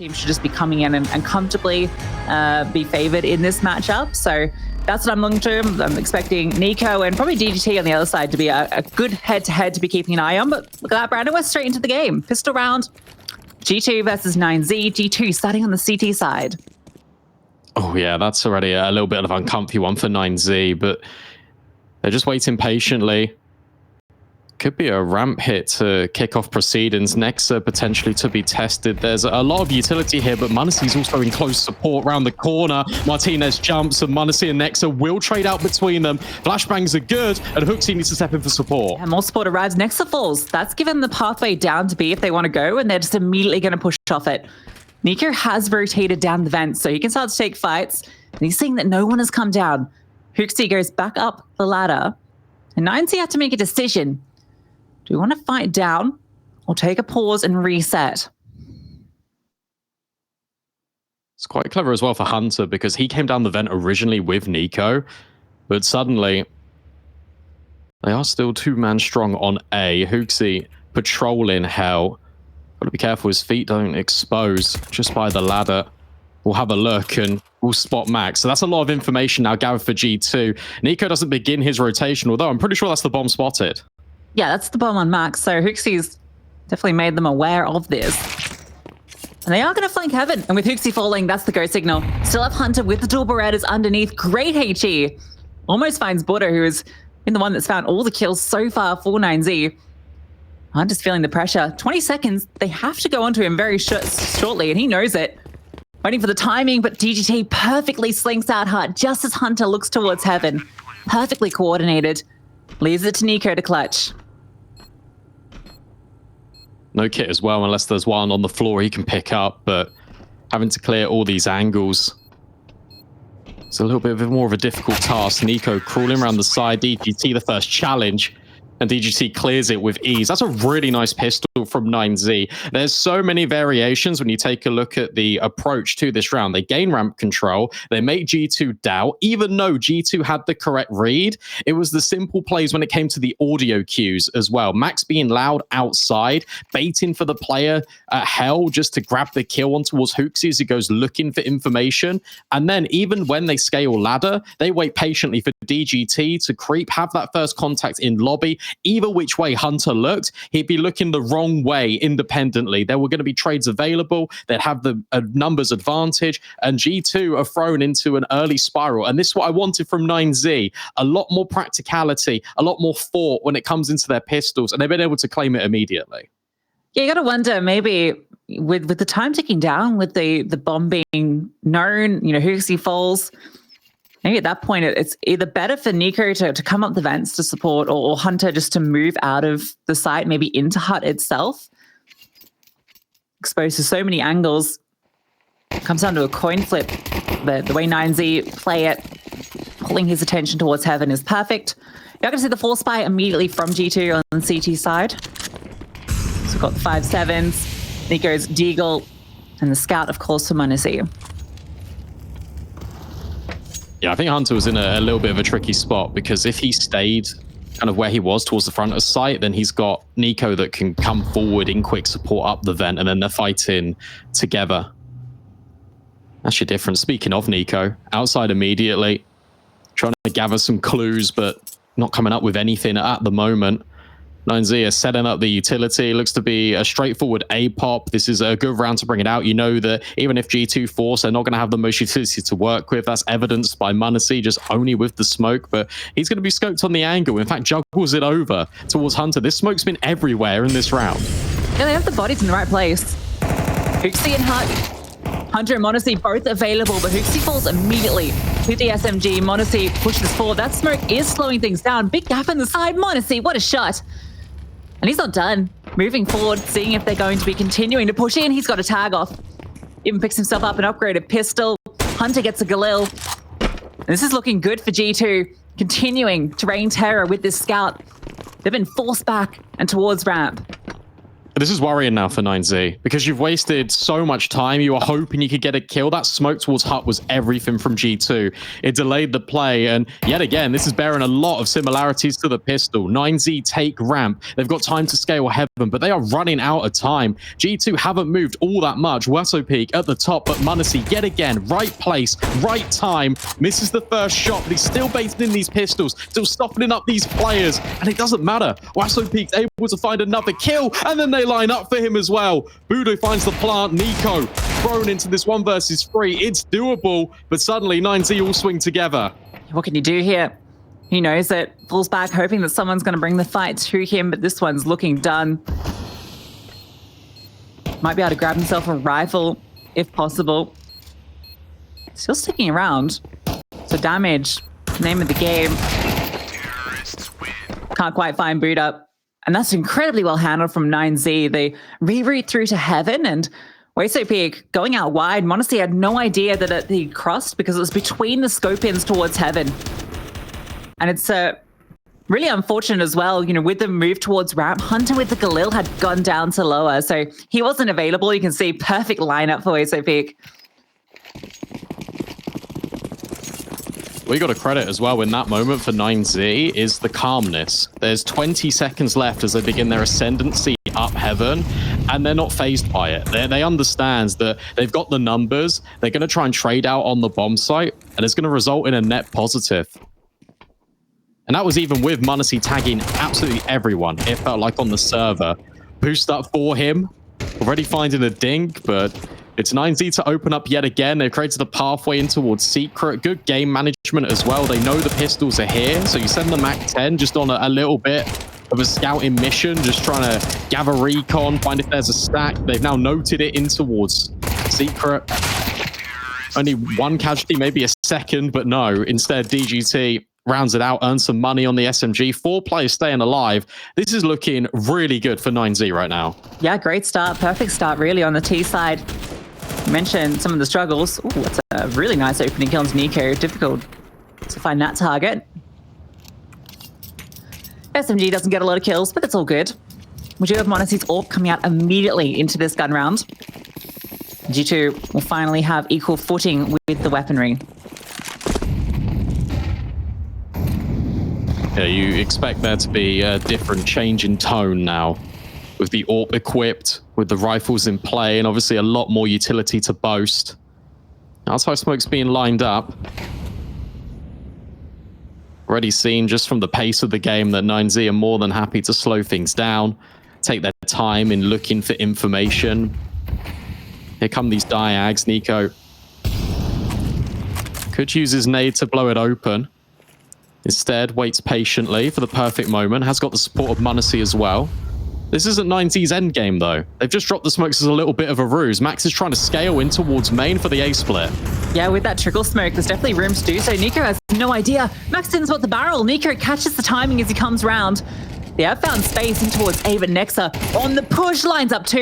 Team should just be coming in and comfortably be favored in this matchup. So that's what I'm looking to. I'm expecting NiKo and probably DGT on the other side to be a good head-to-head to be keeping an eye on. But look at that, Brandon, we're straight into the game. Pistol round, G2 versus 9Z. G2 starting on the CT side. Oh yeah, that's already a little bit of an uncomfy one for 9Z, but they're just waiting patiently. Could be a ramp hit to kick off proceedings. Nexa potentially to be tested. There's a lot of utility here, but m0NESY's also in close support around the corner. Martinez jumps, and m0NESY and Nexa will trade out between them. Flashbangs are good, and HooXi needs to step in for support. And more support arrives. Nexa falls. That's given the pathway down to B if they want to go, and they're just immediately going to push off it. NiKo has rotated down the vents, so he can start to take fights, and he's seeing that no one has come down. HooXi goes back up the ladder, and 9Z have to make a decision. Do we want to fight down or take a pause and reset? It's quite clever as well for Hunter because he came down the vent originally with NiKo, but suddenly they are still two-man strong on A. HooXi patrolling hell. Got to be careful his feet don't expose just by the ladder. We'll have a look and we'll spot Max. So that's a lot of information now gathered for G2. NiKo doesn't begin his rotation, although I'm pretty sure that's the bomb spotted. Yeah, that's the bomb on Max. So HooXi's definitely made them aware of this. And they are going to flank Heaven. And with HooXi falling, that's the go signal. Still have Hunter with the dual Berettas underneath. Great HE. Almost finds Buda, who has been the one that's found all the kills so far for 9Z. Hunter's feeling the pressure. 20 seconds. They have to go onto him very shortly, and he knows it. Waiting for the timing, but DGT perfectly slinks out hard just as Hunter looks towards Heaven. Perfectly coordinated. Leaves it to NiKo to clutch. No kit as well, unless there's one on the floor he can pick up, but having to clear all these angles. It's a little bit more of a difficult task. NiKo crawling around the side, DGT the first challenge, and DGT clears it with ease. That's a really nice pistol from 9Z. There's so many variations when you take a look at the approach to this round. They gain ramp control, they make G2 doubt, even though G2 had the correct read. It was the simple plays when it came to the audio cues as well. Max being loud outside, baiting for the player at hell just to grab the kill on towards HooXi as he goes looking for information. And then even when they scale ladder, they wait patiently for DGT to creep, have that first contact in lobby. Either which way Hunter looked, he'd be looking the wrong way independently. There were going to be trades available. They'd have the numbers advantage, and G2 are thrown into an early spiral. And this is what I wanted from 9Z. A lot more practicality, a lot more thought when it comes into their pistols, and they've been able to claim it immediately. Yeah, you got to wonder, maybe with the time ticking down, with the bomb being known, you know, HooXi falls. Maybe at that point, it's either better for NiKo to come up the vents to support or Hunter just to move out of the site, maybe into Hut itself. Exposed to so many angles. Comes down to a coin flip. The way 9Z play it, pulling his attention towards Heaven is perfect. You're going to see the force spy immediately from G2 on the CT side. So we've got the 5-7s, NiKo's Deagle, and the scout, of course, for m0NESY. Yeah, I think Hunter was in a little bit of a tricky spot because if he stayed kind of where he was towards the front of site, then he's got NiKo that can come forward in quick support up the vent, and then they're fighting together. That's your difference. Speaking of NiKo, outside immediately, trying to gather some clues, but not coming up with anything at the moment. 9Z is setting up the utility. Looks to be a straightforward A-pop. This is a good round to bring it out. You know that even if G2 force, they're not going to have the most utility to work with. That's evidenced by m0NESY just only with the smoke, but he's going to be scoped on the angle. In fact, juggles it over towards Hunter. This smoke's been everywhere in this round. Yeah, they have the bodies in the right place. HooXi and Hunter and m0NESY both available, but HooXi falls immediately to the SMG. m0NESY pushes forward. That smoke is slowing things down. Big gap in the side. m0NESY, what a shot. And he's not done. Moving forward, seeing if they're going to be continuing to push in. He's got a tag off. Even picks himself up an upgraded pistol. Hunter gets a Galil. And this is looking good for G2. Continuing to rain terror with this scout. They've been forced back and towards ramp. This is worrying now for 9Z because you've wasted so much time. You were hoping you could get a kill. That smoke towards Hut was everything from G2. It delayed the play. And yet again, this is bearing a lot of similarities to the pistol. 9Z take ramp. They've got time to scale heaven, but they are running out of time. G2 haven't moved all that much. Wasso Peak at the top, but Munacy yet again, right place, right time. Misses the first shot, but he's still based in these pistols, still softening up these players. And it doesn't matter. Wasso Peak's able to find another kill, and then they line up for him as well. Buda finds the plant. NiKo thrown into this 1 versus 3. It's doable, but suddenly 9Z all swing together. What can you do here? He knows it. Falls back, hoping that someone's going to bring the fight to him, but this one's looking done. Might be able to grab himself a rifle, if possible. Still sticking around. So damage, name of the game. Can't quite find Buda. And that's incredibly well handled from 9Z. They reroute through to heaven, and Wasso Peak going out wide. Monacy had no idea that he crossed because it was between the scope ins towards heaven. And it's really unfortunate as well, you know, with the move towards ramp, Hunter with the Galil had gone down to lower, so he wasn't available. You can see perfect lineup for Wasso Peak. What you got to credit as well in that moment for 9Z is the calmness. There's 20 seconds left as they begin their ascendancy up heaven, and they're not fazed by it. They understand that they've got the numbers. They're going to try and trade out on the bomb site, and it's going to result in a net positive. And that was even with Munacy tagging absolutely everyone, it felt like, on the server. Boost up for him, already finding a dink, but it's 9Z to open up yet again. They've created a pathway in towards Secret. Good game management as well. They know the pistols are here, so you send the MAC-10 just on a little bit of a scouting mission, just trying to gather recon, find if there's a stack. They've now noted it in towards Secret. Only one casualty, maybe a second, but no. Instead, DGT rounds it out, earns some money on the SMG. 4 players staying alive. This is looking really good for 9Z right now. Yeah, great start. Perfect start, really, on the T side. You mentioned some of the struggles. Ooh, that's a really nice opening kill on NiKo. Difficult to find that target. SMG doesn't get a lot of kills, but it's all good. We do have Monacy's AWP coming out immediately into this gun round. G2 will finally have equal footing with the weaponry. Yeah, you expect there to be a different change in tone now, with the AWP equipped, with the rifles in play, and obviously a lot more utility to boast. Outside smoke's being lined up. Already seen just from the pace of the game that 9Z are more than happy to slow things down, take their time in looking for information. Here come these diags. NiKo could use his nade to blow it open. Instead, waits patiently for the perfect moment. Has got the support of Munacy as well. This isn't 9Z's endgame, though. They've just dropped the smokes as a little bit of a ruse. Max is trying to scale in towards main for the A-split. Yeah, with that trickle smoke, there's definitely room to do so. NiKo has no idea. Max didn't spot the barrel. NiKo catches the timing as he comes round. They have found space in towards A, but Nexa on the push, lines up 2.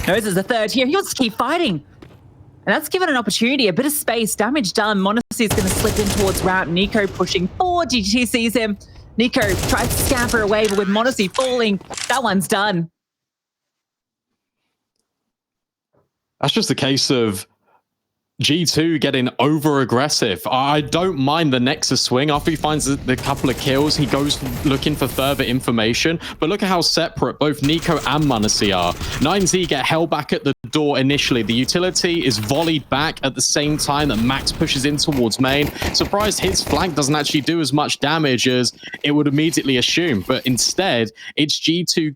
Knows there's a third here. He wants to keep fighting. And that's given an opportunity, a bit of space, damage done. Monacy's going to slip in towards ramp. NiKo pushing forward. GGT sees him. NiKo tries to scamper away, but with Monacy falling, that one's done. That's just a case of G2 getting over-aggressive. I don't mind the Nexus swing. After he finds the couple of kills, he goes looking for further information. But look at how separate both NiKo and Munacy are. 9Z get held back at the door initially. The utility is volleyed back at the same time that Max pushes in towards main. Surprised his flank doesn't actually do as much damage as it would immediately assume. But instead, it's G2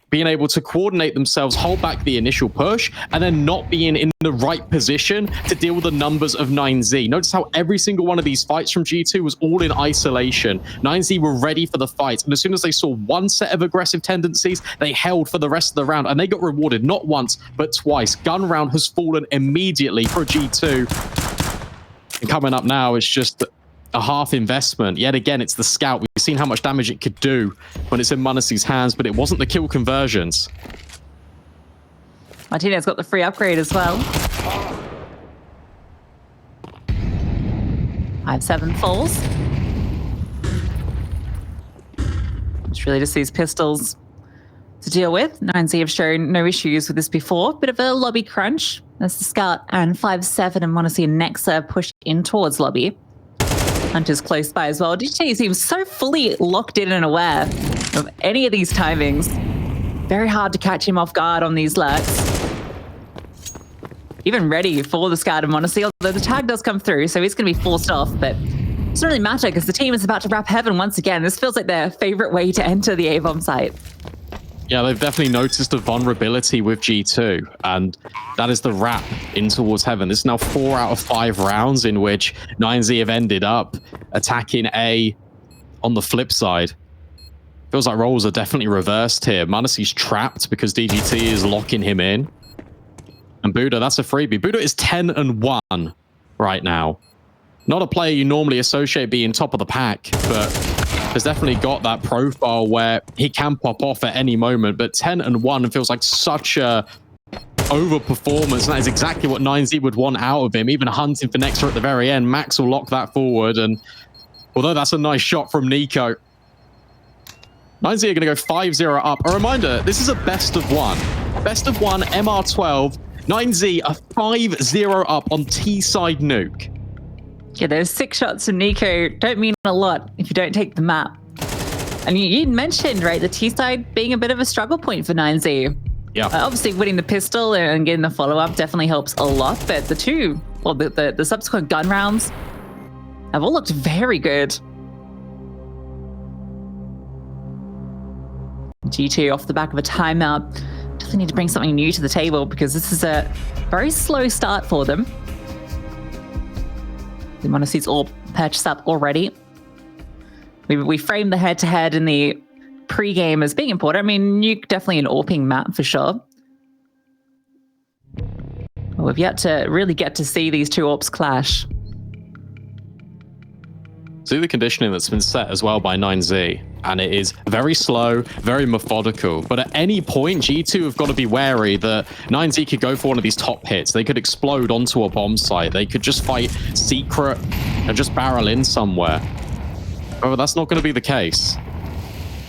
being able to coordinate themselves, hold back the initial push, and then not being in the right position to deal with the numbers of 9Z. Notice how every single one of these fights from G2 was all in isolation. 9Z were ready for the fight, and as soon as they saw one set of aggressive tendencies, they held for the rest of the round, and they got rewarded not once, but twice. Gun round has fallen immediately for G2. And coming up now, it's just a half investment. Yet again, it's the scout. We've seen how much damage it could do when it's in Munacy's hands, but it wasn't the kill conversions. Martinez got the free upgrade as well. 5-7 falls. It's really just these pistols to deal with. 9Z have shown no issues with this before. Bit of a lobby crunch as the Scout and 5-7 and Monacy and Nexa push in towards lobby. Hunter's close by as well. DT seems so fully locked in and aware of any of these timings. Very hard to catch him off guard on these lurks. Even ready for the Scout and Monacy, although the tag does come through, so he's going to be forced off, but it doesn't really matter because the team is about to wrap heaven once again. This feels like their favorite way to enter the A-bomb site. Yeah, they've definitely noticed a vulnerability with G2, and that is the wrap in towards heaven. This is now 4 out of 5 rounds in which 9Z have ended up attacking A on the flip side. Feels like roles are definitely reversed here. Monacy's trapped because DGT is locking him in. And Buda, that's a freebie. Buda is 10-1 right now. Not a player you normally associate being top of the pack, but has definitely got that profile where he can pop off at any moment. But 10-1 feels like such a overperformance. And that is exactly what 9Z would want out of him, even hunting for Nexa at the very end. Max will lock that forward. And although that's a nice shot from NiKo, 9Z are going to go 5-0 up. A reminder, this is a best of one. Best of one, MR12. 9Z are 5-0 up on T-side Nuke. Yeah, those 6 shots from NiKo don't mean a lot if you don't take the map. And you mentioned, right, the T-side being a bit of a struggle point for 9Z. Yeah. Obviously, winning the pistol and getting the follow-up definitely helps a lot, but the subsequent gun rounds have all looked very good. G2 off the back of a timeout. Definitely need to bring something new to the table because this is a very slow start for them. The Monacy's all purchased up already. We framed the head-to-head in the pre-game as being important. I mean, Nuke definitely an AWPing map for sure. But we've yet to really get to see these two AWPs clash. See the conditioning that's been set as well by 9Z, and it is very slow, very methodical. But at any point, G2 have got to be wary that 9Z could go for one of these top hits. They could explode onto a bomb site. They could just fight secret and just barrel in somewhere. However, that's not going to be the case.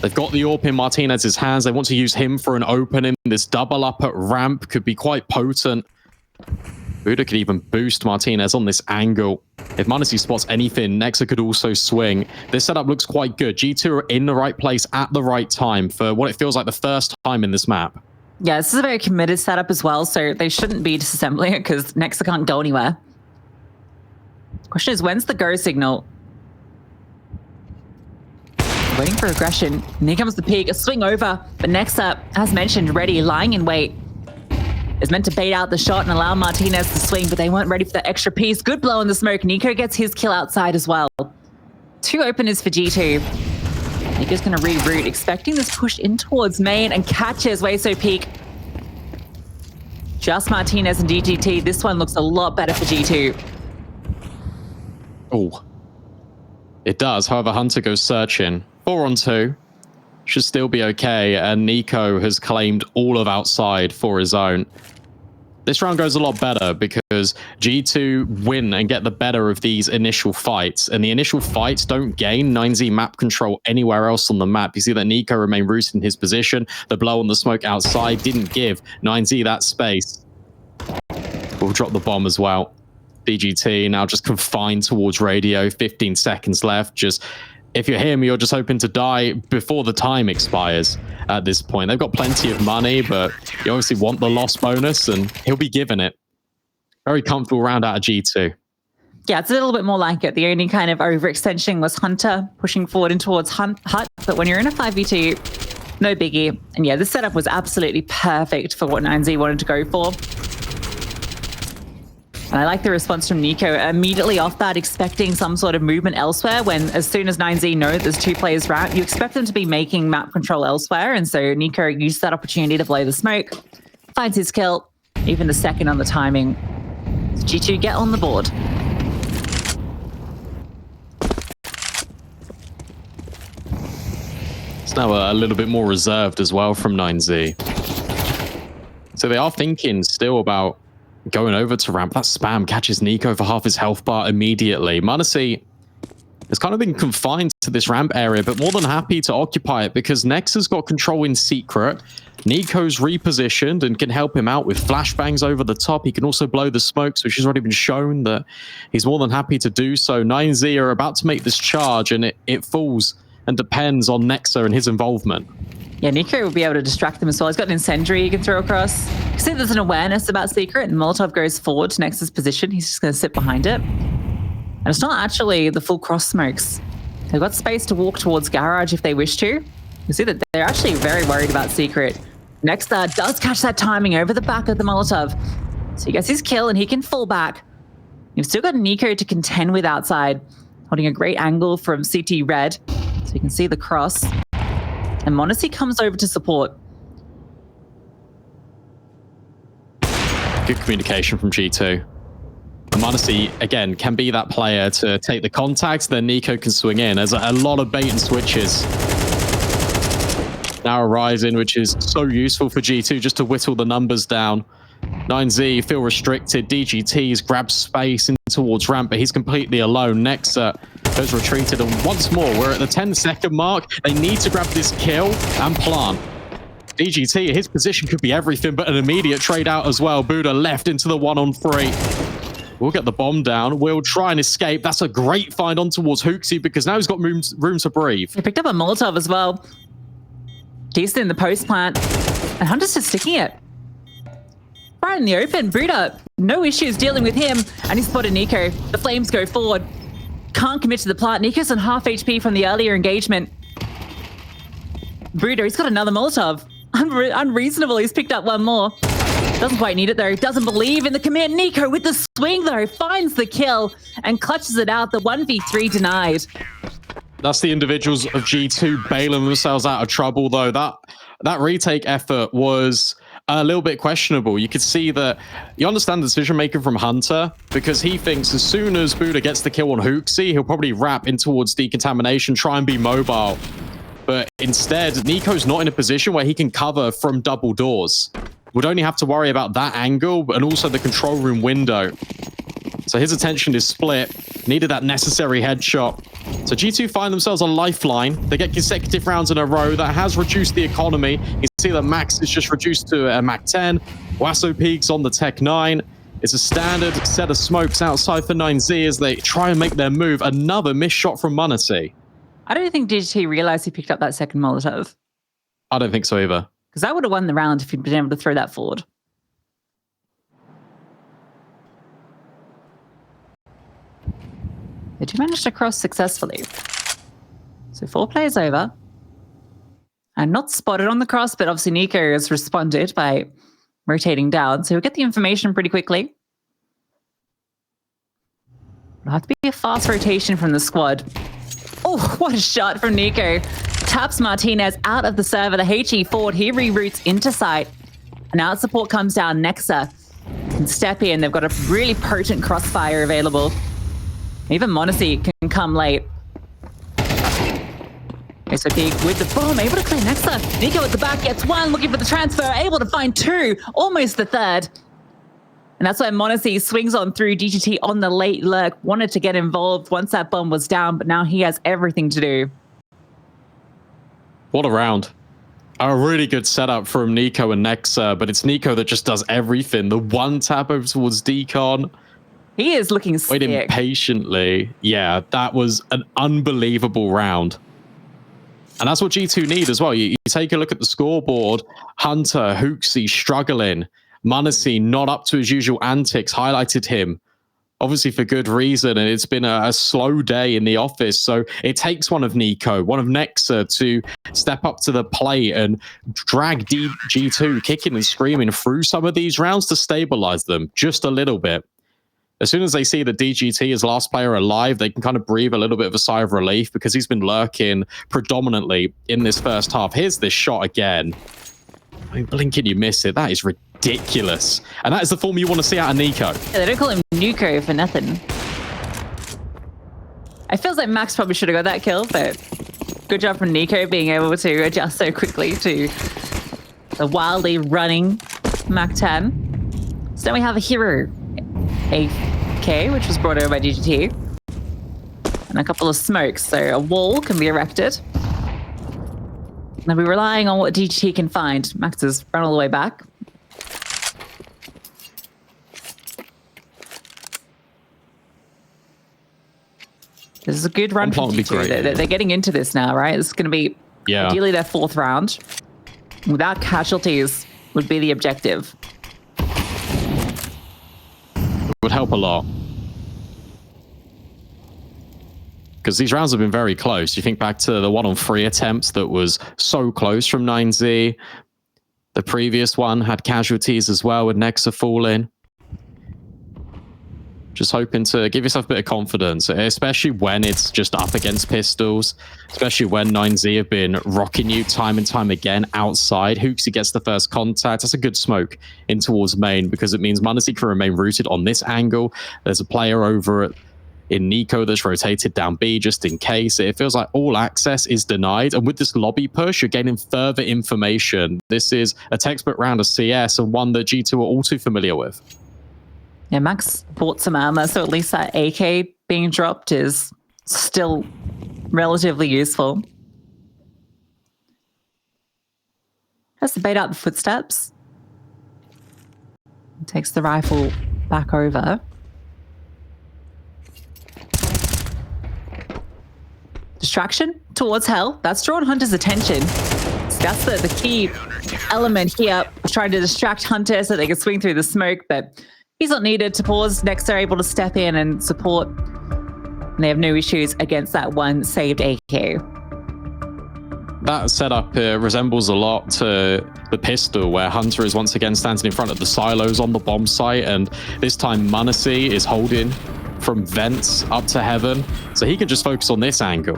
They've got the AWP in Martinez's hands. They want to use him for an opening. This double up at ramp could be quite potent. Buda could even boost Martinez on this angle. If Monacy spots anything, Nexa could also swing. This setup looks quite good. G2 are in the right place at the right time for what it feels like the first time in this map. Yeah, this is a very committed setup as well, so they shouldn't be disassembling it because Nexa can't go anywhere. Question is, when's the go signal? Waiting for aggression. And here comes the peak, a swing over, but Nexa, as mentioned, ready, lying in wait. Is meant to bait out the shot and allow Martinez to swing, but they weren't ready for that extra piece. Good blow in the smoke. NiKo gets his kill outside as well. 2 openers for G2. NiKo's going to reroute, expecting this push in towards main and catches Weso Peak. Just Martinez and DGT. This one looks a lot better for G2. Oh, it does. However, Hunter goes searching. 4 on 2. Should still be okay, and NiKo has claimed all of outside for his own. This round goes a lot better because G2 win and get the better of these initial fights, and the initial fights don't gain 9Z map control anywhere else on the map. You see that NiKo remained rooted in his position. The blow on the smoke outside didn't give 9Z that space. We'll drop the bomb as well. DGT now just confined towards radio. 15 seconds left. Just... if you're him, you're just hoping to die before the time expires at this point. They've got plenty of money, but you obviously want the loss bonus, and he'll be given it. Very comfortable round out of G2. Yeah, it's a little bit more like it. The only kind of overextension was Hunter pushing forward in towards Hut, but when you're in a 5v2, no biggie. And yeah, this setup was absolutely perfect for what 9Z wanted to go for. And I like the response from NiKo immediately off that, expecting some sort of movement elsewhere when as soon as 9Z know there's 2 players round, you expect them to be making map control elsewhere. And so NiKo used that opportunity to blow the smoke, finds his kill, even the second on the timing. G2 get on the board. It's now a little bit more reserved as well from 9Z. So they are thinking still about going over to ramp. That spam catches NiKo for half his health bar immediately. Monacy has kind of been confined to this ramp area, but more than happy to occupy it because Nexa's got control in secret. NiKo's repositioned and can help him out with flashbangs over the top. He can also blow the smokes, which has already been shown that he's more than happy to do so. 9Z are about to make this charge, and it falls and depends on Nexa and his involvement. Yeah, NiKo will be able to distract them as well. He's got an incendiary he can throw across. You see there's an awareness about secret, and Molotov goes forward to Nexa's position. He's just going to sit behind it. And it's not actually the full cross smokes. They've got space to walk towards garage if they wish to. You see that they're actually very worried about secret. Nexa does catch that timing over the back of the Molotov. So he gets his kill and he can fall back. You've still got NiKo to contend with outside, holding a great angle from CT red. So you can see the cross. And m0NESY comes over to support. Good communication from G2. m0NESY, again, can be that player to take the contacts, then NiKo can swing in. There's a lot of bait and switches now arising, which is so useful for G2 just to whittle the numbers down. 9Z feel restricted. DGT's grabs space in towards ramp, but he's completely alone. Nexa has retreated, and once more, we're at the 10-second mark. They need to grab this kill and plant. DGT, his position could be everything, but an immediate trade out as well. Buda left into the 1-on-3. We'll get the bomb down. We'll try and escape. That's a great find on towards HooXi because now he's got room to breathe. He picked up a Molotov as well. Decent in the post plant. And Hunter's just sticking it. Right in the open. Buda, no issues dealing with him. And he spotted NiKo. The flames go forward. Can't commit to the plant. NiKo's on half HP from the earlier engagement. Buda, he's got another Molotov. Unreasonable. He's picked up one more. Doesn't quite need it though. Doesn't believe in the commit. NiKo with the swing though finds the kill and clutches it out. The 1v3 denied. That's the individuals of G2 bailing themselves out of trouble though. That retake effort was a little bit questionable. You could see that you understand the decision making from Hunter because he thinks as soon as Buda gets the kill on HooXi, he'll probably wrap in towards decontamination, try and be mobile. But instead, NiKo's not in a position where he can cover from double doors. Would only have to worry about that angle and also the control room window. So his attention is split. Needed that necessary headshot. So G2 find themselves a lifeline. They get consecutive rounds in a row. That has reduced the economy. You can see that Max is just reduced to a Mac 10. Wasso peaks on the Tech 9. It's a standard set of smokes outside for 9Z as they try and make their move. Another missed shot from m0NESY. I don't think DGT realized he picked up that second Molotov. I don't think so either. Because I would have won the round if he'd been able to throw that forward. They do manage to cross successfully. So 4 players over. And not spotted on the cross, but obviously NiKo has responded by rotating down. So he'll get the information pretty quickly. It'll have to be a fast rotation from the squad. Oh, what a shot from NiKo. Taps Martinez out of the server. The HE forward. He reroutes into site. And now support comes down. Nexa can step in. They've got a really potent crossfire available. Even m0NESY can come late. SOP with the bomb, able to clear Nexa. NiKo at the back gets one, looking for the transfer, able to find 2, almost the 3rd. And that's why m0NESY swings on through. DGT on the late lurk, wanted to get involved once that bomb was down, but now he has everything to do. What a round. A really good setup from NiKo and Nexa, but it's NiKo that just does everything. The one tap over towards decon. He is looking sick. Waiting patiently. Yeah, that was an unbelievable round. And that's what G2 need as well. You take a look at the scoreboard. Hunter, HooXi struggling. m0NESY not up to his usual antics. Highlighted him. Obviously for good reason. And it's been a slow day in the office. So it takes one of NiKo, one of Nexa to step up to the plate and drag G2 kicking and screaming through some of these rounds to stabilize them just a little bit. As soon as they see that DGT is last player alive, they can kind of breathe a little bit of a sigh of relief because he's been lurking predominantly in this first half. Here's this shot again. I mean, blink and you miss it. That is ridiculous. And that is the form you want to see out of NiKo. Yeah, they don't call him Nuke for nothing. It feels like Max probably should have got that kill, but good job from NiKo being able to adjust so quickly to the wildly running Mac 10. So then we have a hero. AK, which was brought over by DGT. and a couple of smokes, so a wall can be erected. They'll be relying on what DGT can find. Max has run all the way back. This is a good run from G2. They're getting into this now, right? It's going to be ideally their 4th round. Without casualties would be the objective. It would help a lot. Because these rounds have been very close. You think back to the 1-on-3 attempts that was so close from 9Z. The previous one had casualties as well with Nexa falling. Just hoping to give yourself a bit of confidence, especially when it's just up against pistols, especially when 9Z have been rocking you time and time again outside. HooXi gets the first contact. That's a good smoke in towards main because it means m0NESY can remain rooted on this angle. There's a player over in NiKo that's rotated down B just in case. It feels like all access is denied. And with this lobby push, you're gaining further information. This is a textbook round of CS and one that G2 are all too familiar with. Yeah, Max bought some armor, so at least that AK being dropped is still relatively useful. Has to bait out the footsteps. Takes the rifle back over. Distraction towards Hell. That's drawn Hunter's attention. So that's the key element here, trying to distract Hunter so they can swing through the smoke, but he's not needed to pause. Next, they're able to step in and support. And they have no issues against that one saved AK. That setup resembles a lot to the pistol, where Hunter is once again standing in front of the silos on the bomb site, and this time m0NESY is holding from vents up to heaven, so he can just focus on this angle.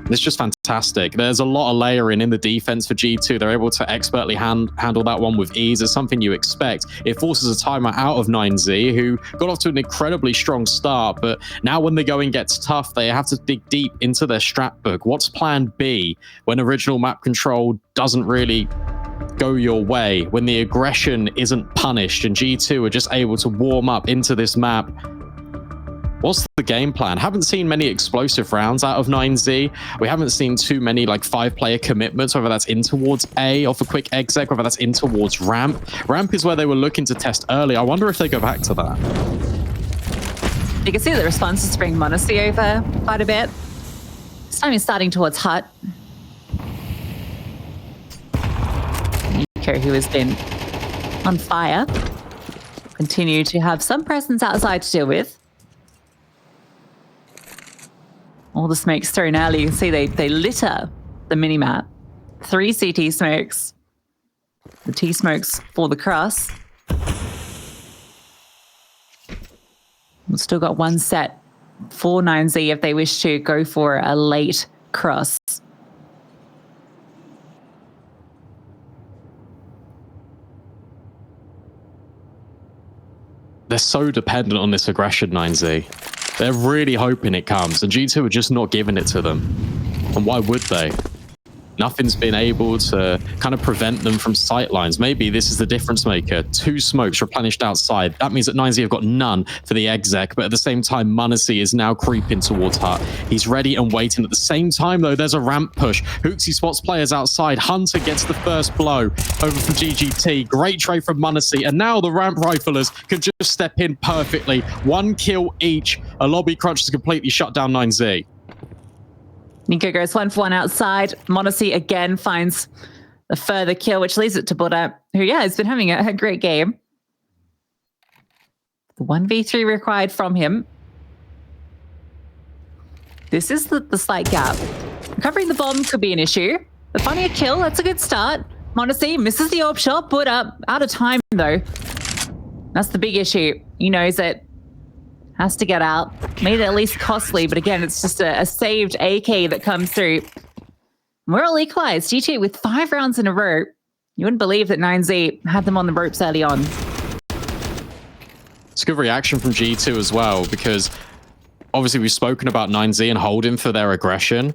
It's just fantastic. There's a lot of layering in the defense for G2. They're able to expertly handle that one with ease. It's something you expect. It forces a timer out of 9Z, who got off to an incredibly strong start, but now when the going gets tough, they have to dig deep into their strat book. What's plan B when original map control doesn't really go your way, when the aggression isn't punished and G2 are just able to warm up into this map? What's the game plan? Haven't seen many explosive rounds out of 9Z. We haven't seen too many like 5-player commitments, whether that's in towards A off a quick exec, whether that's in towards ramp. Ramp is where they were looking to test early. I wonder if they go back to that. You can see the response is bringing m0NESY over quite a bit. This time he's starting towards Hut. NiKo, who has been on fire, continue to have some presence outside to deal with. All the smokes thrown early. You can see they litter the minimap. 3 CT smokes. The T smokes for the cross. We've still got one set for 9Z if they wish to go for a late cross. They're so dependent on this aggression, 9Z. They're really hoping it comes, and G2 are just not giving it to them. And why would they? Nothing's been able to kind of prevent them from sightlines. Maybe this is the difference maker. 2 smokes replenished outside. That means that 9Z have got none for the exec, but at the same time, m0NESY is now creeping towards Hut. He's ready and waiting. At the same time, though, there's a ramp push. HooXi spots players outside. Hunter gets the first blow over from GGT. Great trade from m0NESY, and now the ramp riflers can just step in perfectly. 1 kill each. A lobby crunch has completely shut down 9Z. NiKo goes 1 for 1 outside. m0NESY again finds a further kill, which leaves it to Buda, who, has been having a great game. The 1v3 required from him. This is the slight gap. Recovering the bomb could be an issue, but finding a kill, that's a good start. m0NESY misses the AWP shot. Buda out of time, though. That's the big issue. He knows it. Has to get out. Made it at least costly, but again, it's just a saved AK that comes through. We're all equalized. G2 with 5 rounds in a row. You wouldn't believe that 9Z had them on the ropes early on. It's a good reaction from G2 as well, because obviously we've spoken about 9Z and holding for their aggression.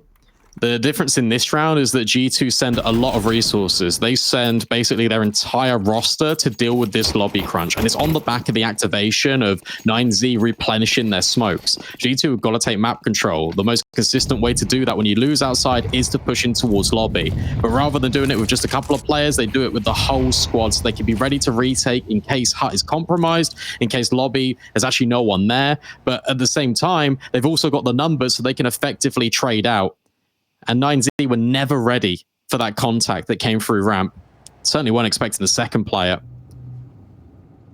The difference in this round is that G2 send a lot of resources. They send basically their entire roster to deal with this lobby crunch. And it's on the back of the activation of 9Z replenishing their smokes. G2 have got to take map control. The most consistent way to do that when you lose outside is to push in towards lobby. But rather than doing it with just a couple of players, they do it with the whole squad so they can be ready to retake in case Hut is compromised, in case lobby there's actually no one there. But at the same time, they've also got the numbers so they can effectively trade out. And 9Z were never ready for that contact that came through ramp. Certainly weren't expecting the second player.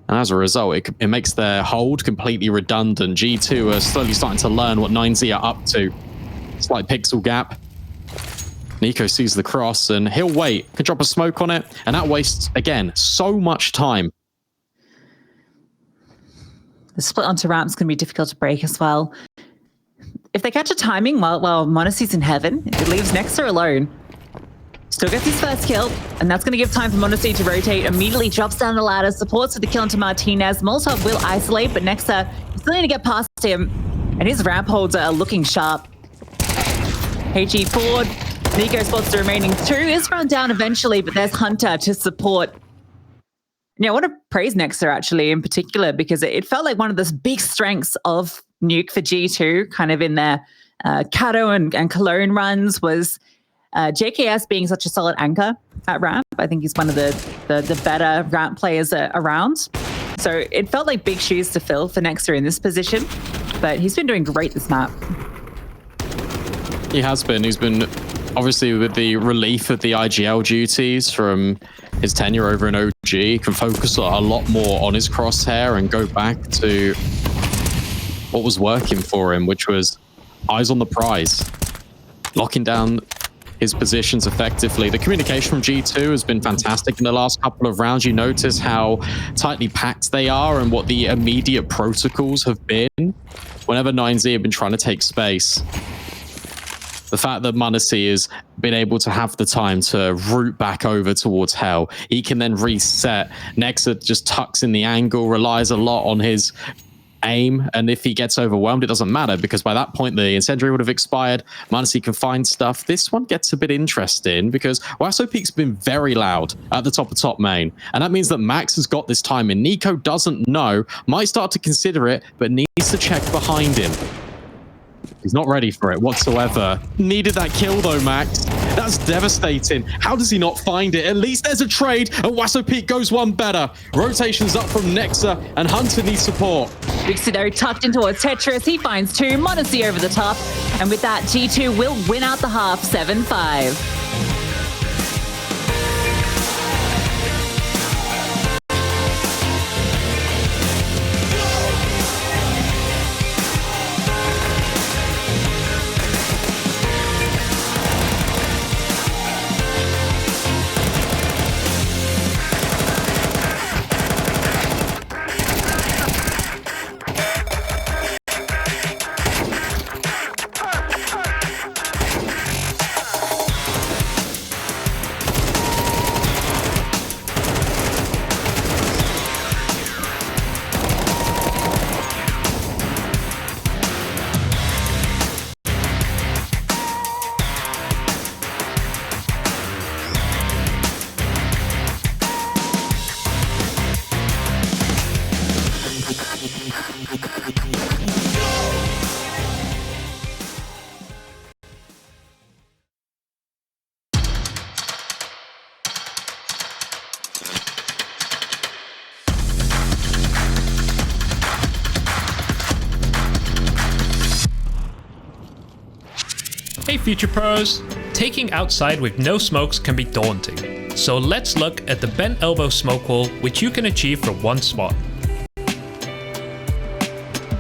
And as a result, it makes their hold completely redundant. G2 are slowly starting to learn what 9Z are up to. Slight pixel gap. NiKo sees the cross and he'll wait. Can drop a smoke on it. And that wastes, again, so much time. The split onto ramps can be difficult to break as well. If they catch a timing while m0NESY's in heaven, it leaves Nexa alone. Still gets his first kill, and that's going to give time for m0NESY to rotate. Immediately drops down the ladder, supports with the kill into Martinez. Molotov will isolate, but Nexa is still need to get past him, and his ramp holds are looking sharp. HE forward, NiKo spots the remaining two. Is run down eventually, but there's Hunter to support. Yeah, I want to praise Nexa actually in particular, because it felt like one of the big strengths of Nuke for G2, kind of in their Kato and Cologne runs, was JKS being such a solid anchor at ramp. I think he's one of the better ramp players around. So it felt like big shoes to fill for Nexa in this position, but he's been doing great this map. He has been. He's been, obviously, with the relief of the IGL duties from his tenure over in OG, he can focus a lot more on his crosshair and go back to what was working for him, which was eyes on the prize, locking down his positions effectively. The communication from G2 has been fantastic in the last couple of rounds. You notice how tightly packed they are and what the immediate protocols have been whenever 9Z have been trying to take space. The fact that m0NESY has been able to have the time to route back over towards Hell, he can then reset. Nexa just tucks in the angle, relies a lot on his aim, and if he gets overwhelmed, it doesn't matter, because by that point the incendiary would have expired. m0NESY can find stuff. This one gets a bit interesting because Waso Peak's been very loud at the top of top main, and that means that Max has got this time, and NiKo doesn't know, might start to consider it, but needs to check behind him. He's not ready for it whatsoever. Needed that kill though, Max. That's devastating. How does he not find it? At least there's a trade, and Waso Peak goes one better. Rotations up from Nexa, and Hunter needs support. HooXi tucked in towards Tetris. He finds two. m0NESY over the top. And with that, G2 will win out the half 7-5. Hey Future Pros! Taking outside with no smokes can be daunting, so let's look at the bent elbow smoke wall, which you can achieve from one spot.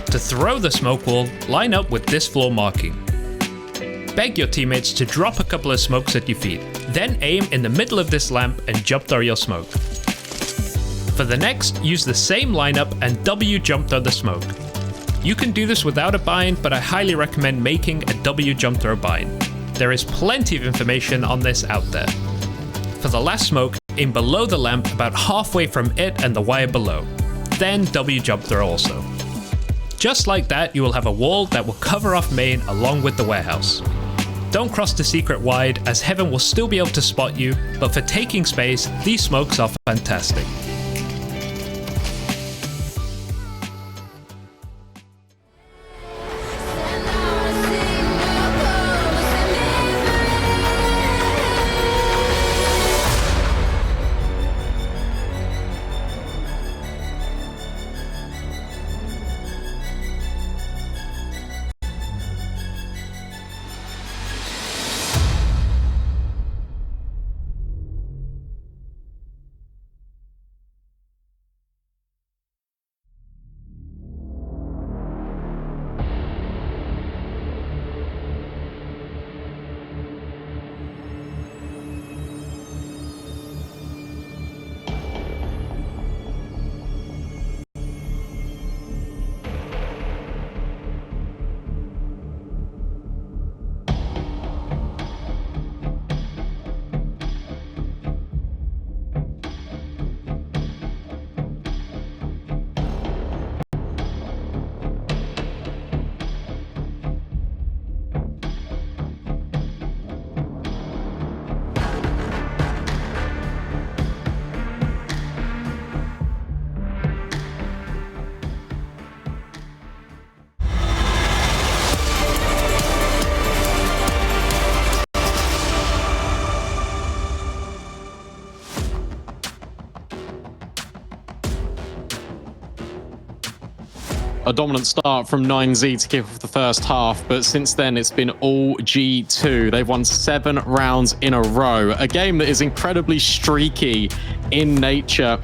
To throw the smoke wall, line up with this floor marking. Beg your teammates to drop a couple of smokes at your feet, then aim in the middle of this lamp and jump throw your smoke. For the next, use the same lineup and W jump throw the smoke. You can do this without a bind, but I highly recommend making a W jump throw bind. There is plenty of information on this out there. For the last smoke, aim below the lamp about halfway from it and the wire below. Then W jump throw also. Just like that, you will have a wall that will cover off main along with the warehouse. Don't cross the secret wide, as Heaven will still be able to spot you, but for taking space, these smokes are fantastic. A dominant start from 9Z to kick off the first half, but since then it's been all G2. They've won 7 rounds in a row, a game that is incredibly streaky in nature.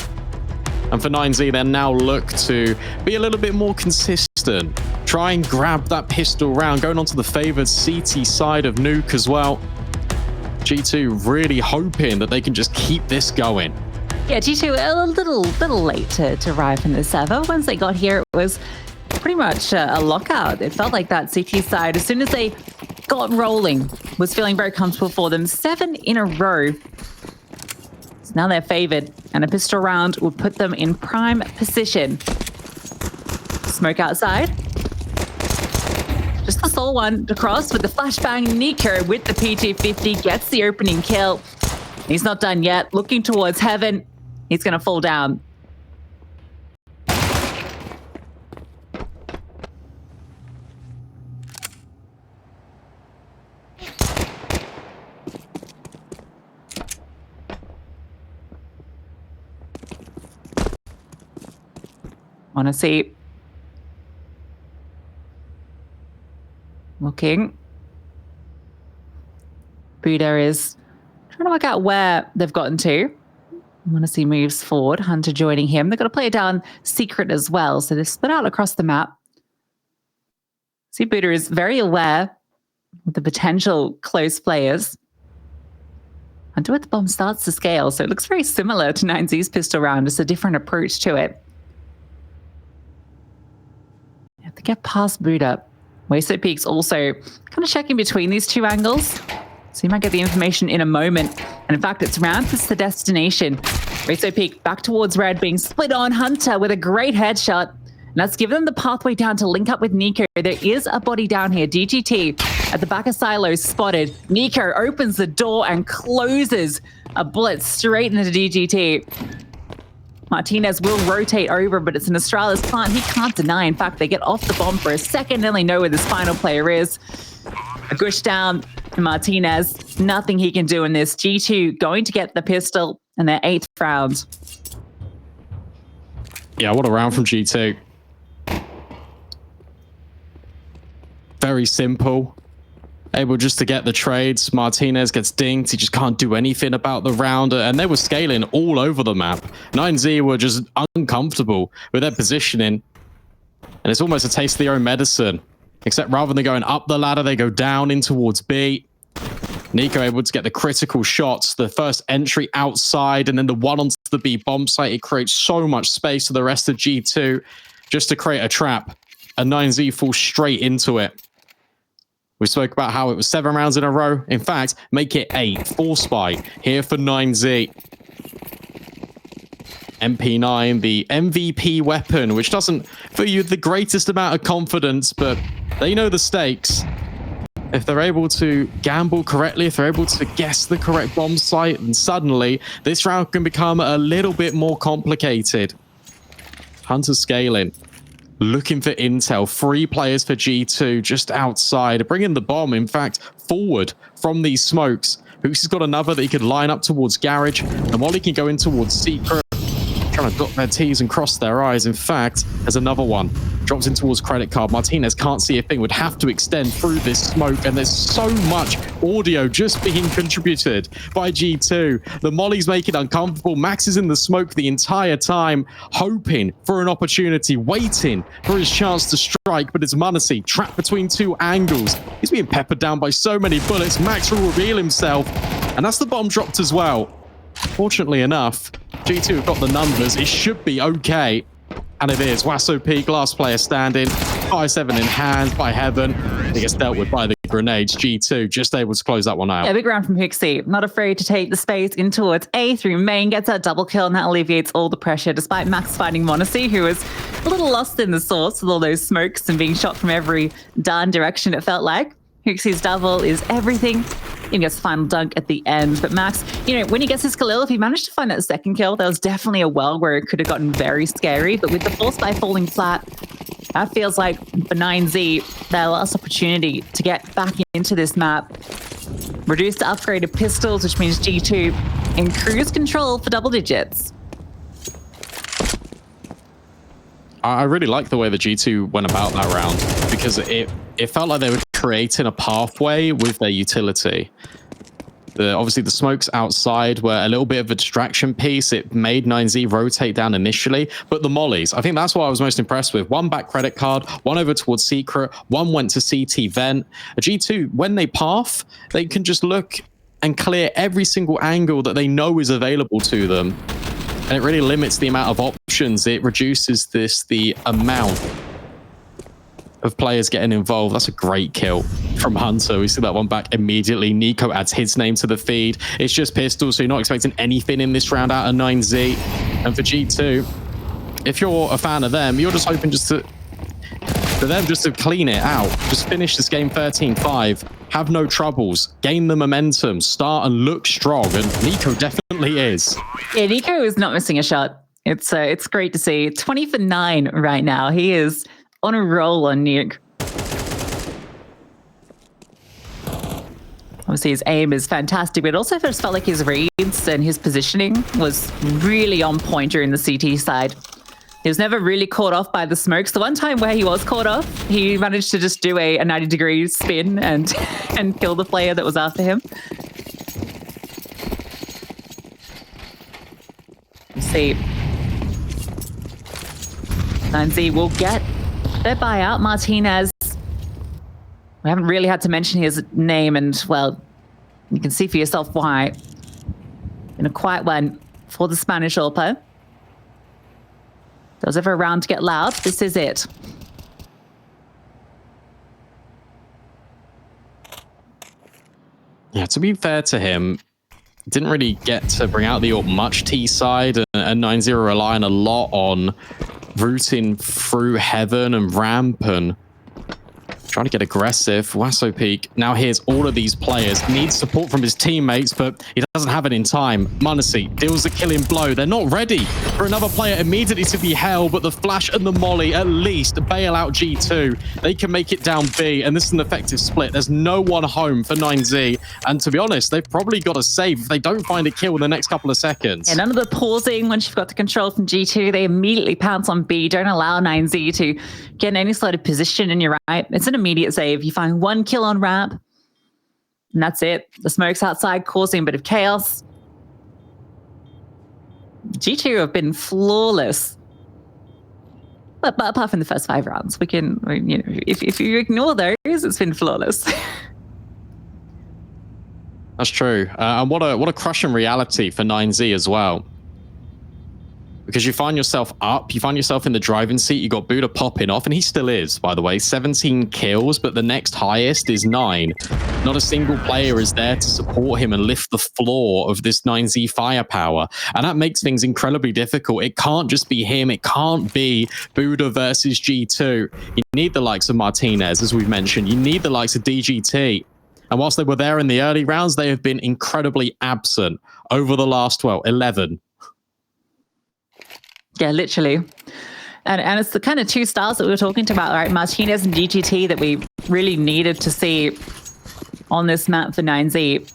And for 9Z, they now look to be a little bit more consistent, try and grab that pistol round, going onto the favored CT side of Nuke as well. G2 really hoping that they can just keep this going. Yeah, G2 a little late to arrive in the server. Once they got here, it was pretty much a lockout. It felt like that CT side, as soon as they got rolling, was feeling very comfortable for them. 7 in a row. So now they're favored, and a pistol round would put them in prime position. Smoke outside. Just the sole one across with the flashbang. NiKo with the PT-50 gets the opening kill. He's not done yet. Looking towards Heaven. He's going to fall down. Want to see. Looking. Buda is trying to work out where they've gotten to. Want to see moves forward. Hunter joining him. They've got to play it down secret as well. So they've split out across the map. See, Buda is very aware of the potential close players. Hunter with the bomb starts to scale. So it looks very similar to 9Z's pistol round. Just a different approach to it. You have to get past Buda. Waso Peak's also kind of checking between these two angles. So you might get the information in a moment. And in fact, it's round that's the destination. Waso Peak back towards red, being split on. Hunter with a great headshot. And that's given them the pathway down to link up with NiKo. There is a body down here. DGT at the back of silos spotted. NiKo opens the door and closes a bullet straight into DGT. Martinez will rotate over, but it's an Astralis plant. He can't deny. In fact, they get off the bomb for a second and they know where this final player is. A gush down to Martinez. Nothing he can do in this. G2 going to get the pistol and their 8th round. Yeah, what a round from G2. Very simple. Able just to get the trades. Martinez gets dinged. He just can't do anything about the round. And they were scaling all over the map. 9Z were just uncomfortable with their positioning. And it's almost a taste of their own medicine. Except rather than going up the ladder, they go down in towards B. NiKo able to get the critical shots. The first entry outside and then the one onto the B bomb site. It creates so much space for the rest of G2 just to create a trap. And 9Z falls straight into it. We spoke about how it was 7 rounds in a row. In fact, make it 8. 4 spy here for 9Z. MP9, the MVP weapon, which doesn't fill you the greatest amount of confidence, but they know the stakes. If they're able to gamble correctly, if they're able to guess the correct bomb site, then suddenly this round can become a little bit more complicated. Hunter scaling, looking for intel. 3 players for G2 just outside, bringing the bomb, in fact, forward from these smokes. HooXi's got another that he could line up towards Garage. The Molly can go in towards Secret, trying to dot their T's and cross their I's. In fact, there's another one. Drops in towards Credit Card. Martinez can't see a thing, would have to extend through this smoke, and there's so much audio just being contributed by G2. The Molly's make it uncomfortable. Max is in the smoke the entire time, hoping for an opportunity, waiting for his chance to strike, but it's m0NESY trapped between 2 angles. He's being peppered down by so many bullets. Max will reveal himself, and that's the bomb dropped as well. Fortunately enough, G2 have got the numbers. It should be okay. And it is. WasoPeak, last player standing. 5-7 in hand by Heaven. He gets dealt with by the grenades. G2 just able to close that one out. Yeah, big round from HooXi. Not afraid to take the space in towards A through main. Gets that double kill, and that alleviates all the pressure, despite Max fighting m0NESY, who was a little lost in the sauce with all those smokes and being shot from every darn direction, it felt like. HooXi's double is everything. He gets the final dunk at the end. But Max, you know, when he gets his Khalil, if he managed to find that second kill, there was definitely a well where it could have gotten very scary. But with the force by falling flat, that feels like for 9Z, their last opportunity to get back into this map. Reduced to upgraded pistols, which means G2 in cruise control for double digits. I really like the way the G2 went about that round, because it felt like they were creating a pathway with their utility. Obviously, the smokes outside were a little bit of a distraction piece. It made 9Z rotate down initially, but the mollies, I think that's what I was most impressed with. One back Credit Card, one over towards Secret, one went to CT Vent. A G2, when they path, they can just look and clear every single angle that they know is available to them. And it really limits the amount of options. It reduces the amount of players getting involved. That's a great kill from Hunter. We see that one back immediately. NiKo adds his name to the feed. It's just pistols, so you're not expecting anything in this round out of 9Z. And for G2, if you're a fan of them, you're just hoping for them just to clean it out. Just finish this game 13-5. Have no troubles. Gain the momentum. Start and look strong. And NiKo definitely is. Yeah, NiKo is not missing a shot. It's great to see. 20 for 9 right now. He is on a roll on Nuke. Obviously, his aim is fantastic, but it also just felt like his reads and his positioning was really on point during the CT side. He was never really caught off by the smokes. The one time where he was caught off, he managed to just do a 90-degree spin and kill the player that was after him. Let's see. 9Z will get their buyout. Martinez. We haven't really had to mention his name, and, well, you can see for yourself why. In a quiet one for the Spanish Orpa. There was ever a round to get loud. This is it. Yeah, to be fair to him, didn't really get to bring out the AWP much T side, and 9-0 relying a lot on routing through Heaven and Ramp and trying to get aggressive. WasoPeak now hears all of these players, needs support from his teammates, but he doesn't have it in time. m0NESY deals the killing blow. They're not ready for another player immediately to be held, but the flash and the molly at least bail out G2. They can make it down B, and this is an effective split. There's no one home for 9Z, and to be honest, they've probably got a save if they don't find a kill in the next couple of seconds. Yeah, none of the pausing once you've got the control from G2. They immediately pounce on B. Don't allow 9Z to get in any sort of position, and you're right. It's an immediate save. You find one kill on Ramp, and that's it. The smoke's outside causing a bit of chaos. G2 have been flawless. But apart from the first 5 rounds, we can, you know, if you ignore those, it's been flawless. That's true. And what a crushing reality for 9Z as well. because you find yourself up, you find yourself in the driving seat, you got Buda popping off, and he still is, by the way, 17 kills, but the next highest is 9. Not a single player is there to support him and lift the floor of this 9Z firepower, and that makes things incredibly difficult. It can't just be him, it can't be Buda versus G2. You need the likes of Martinez, as we've mentioned, you need the likes of DGT, and whilst they were there in the early rounds, they have been incredibly absent over the last, 11. Yeah, literally. And it's the kind of two styles that we were talking about, right? Martinez and DGT that we really needed to see on this map for 9Z.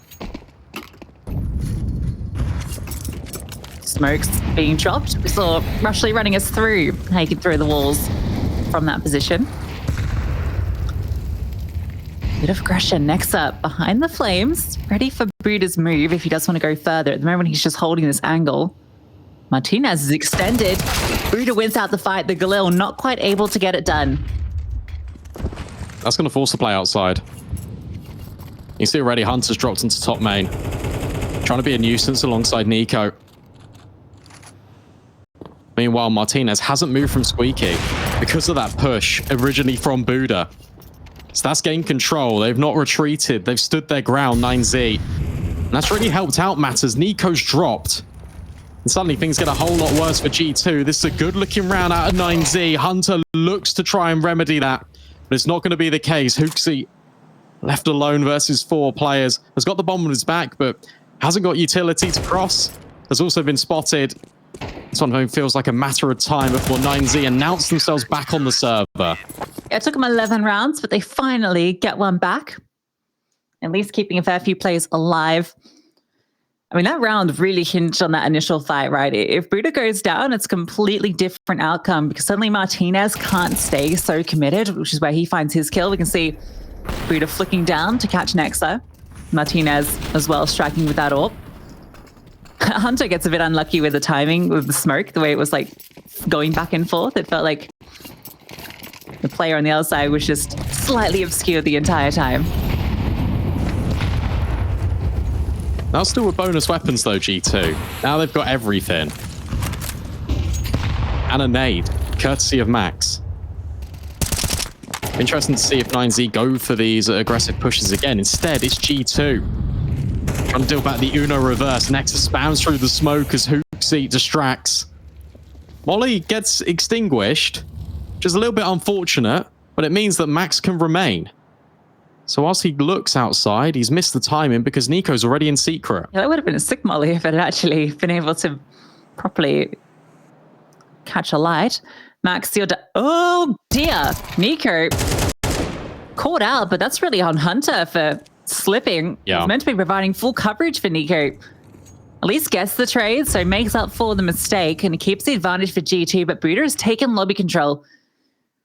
Smokes being dropped. We saw Rushley running us through how you could throw the walls from that position. Bit of aggression. Next up, behind the flames, ready for Buda's move if he does want to go further. At the moment, he's just holding this angle. Martinez is extended. Buda wins out the fight. The Galil not quite able to get it done. That's going to force the play outside. You see already Hunter's dropped into top main. Trying to be a nuisance alongside NiKo. Meanwhile, Martinez hasn't moved from Squeaky because of that push originally from Buda. So that's gained control. They've not retreated. They've stood their ground, 9Z. And that's really helped out matters. NiKo's dropped. And suddenly things get a whole lot worse for G2. This is a good-looking round out of 9Z. Hunter looks to try and remedy that, but it's not going to be the case. HooXi, left alone versus 4 players, has got the bomb on his back, but hasn't got utility to cross. Has also been spotted. This one feels like a matter of time before 9Z announce themselves back on the server. Yeah, it took them 11 rounds, but they finally get one back. At least keeping a fair few players alive. I mean, that round really hinged on that initial fight, right? If Buda goes down, it's a completely different outcome because suddenly Martinez can't stay so committed, which is where he finds his kill. We can see Buda flicking down to catch Nexa. Martinez as well striking with that AWP. Hunter gets a bit unlucky with the timing with the smoke, the way it was like going back and forth. It felt like the player on the other side was just slightly obscured the entire time. Now still with bonus weapons though, G2. Now they've got everything. And a nade, courtesy of Max. Interesting to see if 9Z go for these aggressive pushes again. Instead, it's G2. Trying to deal back the Uno reverse. Nexus spams through the smoke as HooXi distracts. Molly gets extinguished, which is a little bit unfortunate, but it means that Max can remain. So whilst he looks outside, he's missed the timing because NiKo's already in secret. Yeah, that would have been a sick molly if it had actually been able to properly catch a light. Max sealed. Oh dear, NiKo caught out, but that's really on Hunter for slipping. Yeah. He's meant to be providing full coverage for NiKo. At least gets the trade, so makes up for the mistake and keeps the advantage for G2. But Buda has taken lobby control,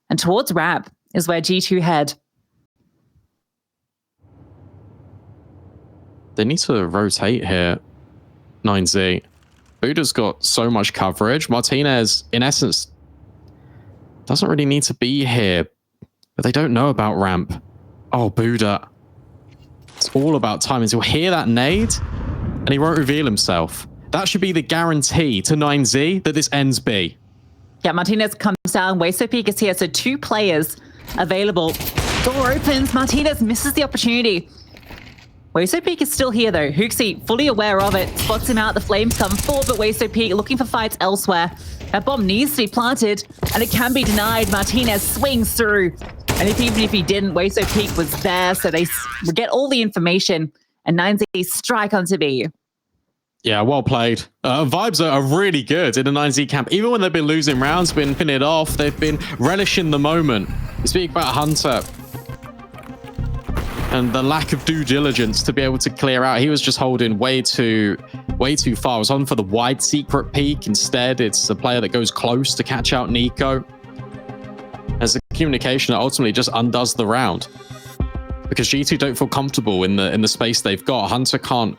and towards ramp is where G2 head. They need to rotate here, 9Z. Buda's got so much coverage. Martinez, in essence, doesn't really need to be here, but they don't know about ramp. Oh, Buda. It's all about timing. He'll hear that nade, and he won't reveal himself. That should be the guarantee to 9Z that this ends B. Yeah, Martinez comes down. Wasopeak is here, so 2 players available. Door opens. Martinez misses the opportunity. Wasopeak is still here though. HooXi fully aware of it, spots him out. The flames come forward, but Wasopeak looking for fights elsewhere. That bomb needs to be planted, and it can be denied. Martinez swings through, and even if he didn't, Wasopeak was there, so they get all the information, and 9Z strike onto B. Yeah, well played. Vibes are really good in the 9Z camp. Even when they've been losing rounds, been pinning it off, they've been relishing the moment. You speak about Hunter and the lack of due diligence to be able to clear out. He was just holding way too far. I was on for the wide secret peek. Instead, it's a player that goes close to catch out NiKo. As a communication that ultimately just undoes the round. Because G2 don't feel comfortable in the space they've got. Hunter can't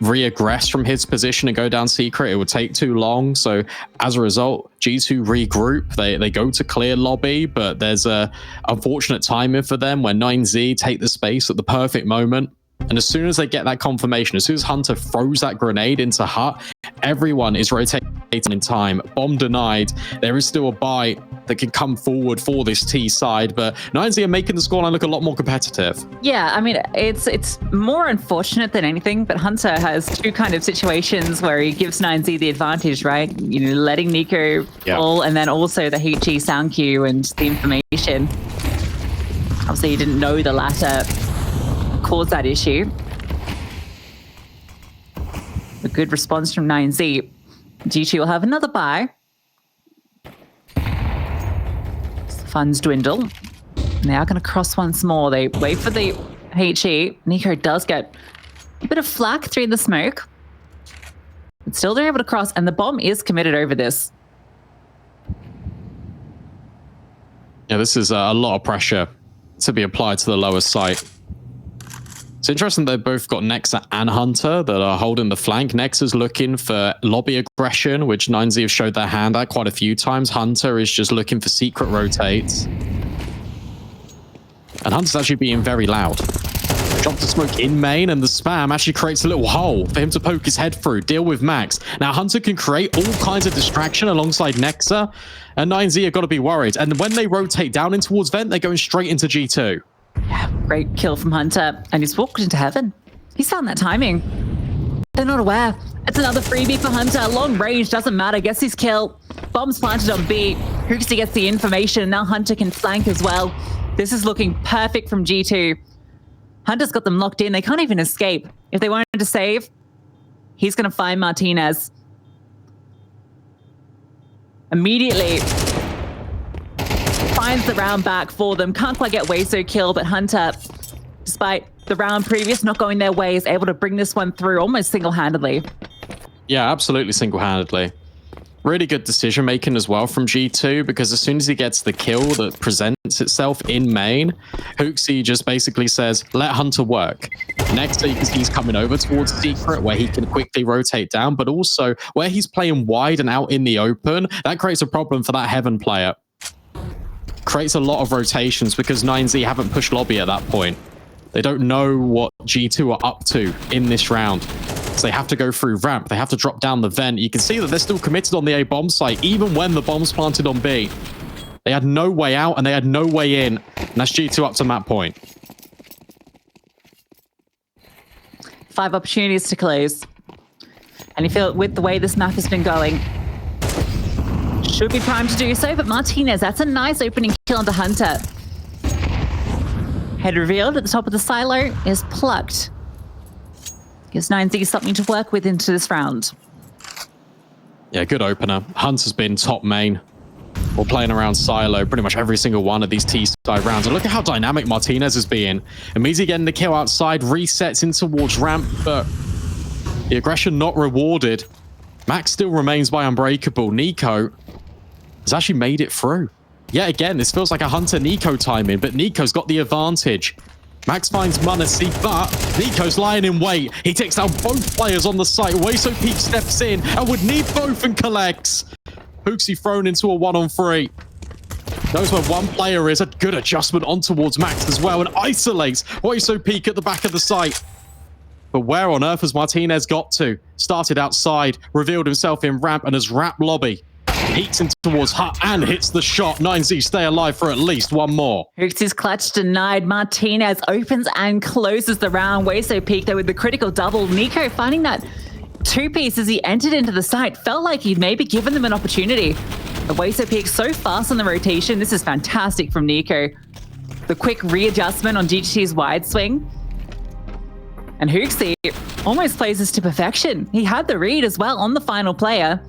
re-aggress from his position and go down secret. It would take too long. So as a result, G2 regroup. They go to clear lobby, but there's a unfortunate timing for them when 9Z take the space at the perfect moment. And as soon as they get that confirmation, as soon as Hunter throws that grenade into Hut, everyone is rotating in time. Bomb denied. There is still a buy that can come forward for this T side, but 9Z are making the scoreline look a lot more competitive. Yeah, I mean, it's more unfortunate than anything, but Hunter has two kind of situations where he gives 9Z the advantage, right? You know, letting NiKo fall, and then also the HooXi sound cue and the information. Obviously, he didn't know the latter caused that issue. A good response from 9Z. G2 will have another buy. Funds dwindle. And they are going to cross once more. They wait for the HE. NiKo does get a bit of flak through the smoke. But still they're able to cross, and the bomb is committed over this. Yeah, this is a lot of pressure to be applied to the lower site. It's interesting they've both got Nexa and Hunter that are holding the flank. Nexa's looking for lobby aggression, which 9Z have showed their hand at quite a few times. Hunter is just looking for secret rotates. And Hunter's actually being very loud. Dropped the smoke in main, and the spam actually creates a little hole for him to poke his head through, deal with Max. Now Hunter can create all kinds of distraction alongside Nexa, and 9Z have got to be worried. And when they rotate down in towards Vent, they're going straight into G2. Yeah, great kill from Hunter, and he's walked into heaven. He's found that timing. They're not aware. It's another freebie for Hunter. Long range, doesn't matter. Gets his kill. Bombs planted on B. HooXi gets the information. Now Hunter can flank as well. This is looking perfect from G2. Hunter's got them locked in. They can't even escape. If they wanted to save, he's going to find Martinez. Immediately finds the round back for them. Can't quite get Wayso kill, but Hunter, despite the round previous not going their way, is able to bring this one through almost single-handedly. Yeah, absolutely single-handedly. Really good decision making as well from G2, because as soon as he gets the kill that presents itself in main, HooXi just basically says, let Hunter work. Next, you can see he's coming over towards Secret, where he can quickly rotate down, but also where he's playing wide and out in the open, that creates a problem for that Heaven player. Creates a lot of rotations because 9Z haven't pushed lobby at that point. They don't know what G2 are up to in this round. So they have to go through ramp. They have to drop down the vent. You can see that they're still committed on the A bomb site, even when the bomb's planted on B. They had no way out and they had no way in. And that's G2 up to that point. 5 opportunities to close. And you feel with the way this map has been going, should be primed to do so, but Martinez, that's a nice opening kill onto Hunter. Head revealed at the top of the silo is plucked. Gives 9Z something to work with into this round. Yeah, good opener. Hunter's been top main. We're playing around silo pretty much every single one of these T-side rounds. And look at how dynamic Martinez is being. Immediately getting the kill outside, resets in towards ramp, but the aggression not rewarded. Max still remains by Unbreakable. NiKo has actually made it through. Yet again, this feels like a Hunter-NiKo timing, but NiKo's got the advantage. Max finds Munacy, but NiKo's lying in wait. He takes out both players on the site. Wayso Peak steps in and would need both and collects. HooXi thrown into a 1-on-3. Knows where one player is. A good adjustment on towards Max as well, and isolates Wayso Peak at the back of the site. But where on earth has Martinez got to? Started outside, revealed himself in ramp, and has wrapped lobby. Peeks in towards Hut and hits the shot. 9Z stay alive for at least one more. HooXi's clutch denied. Martinez opens and closes the round. Wayso Peak though with the critical double. NiKo finding that 2-piece as he entered into the site. Felt like he'd maybe given them an opportunity. But Wayso Peak so fast on the rotation. This is fantastic from NiKo. The quick readjustment on GGT's wide swing. And HooXi almost plays this to perfection. He had the read as well on the final player.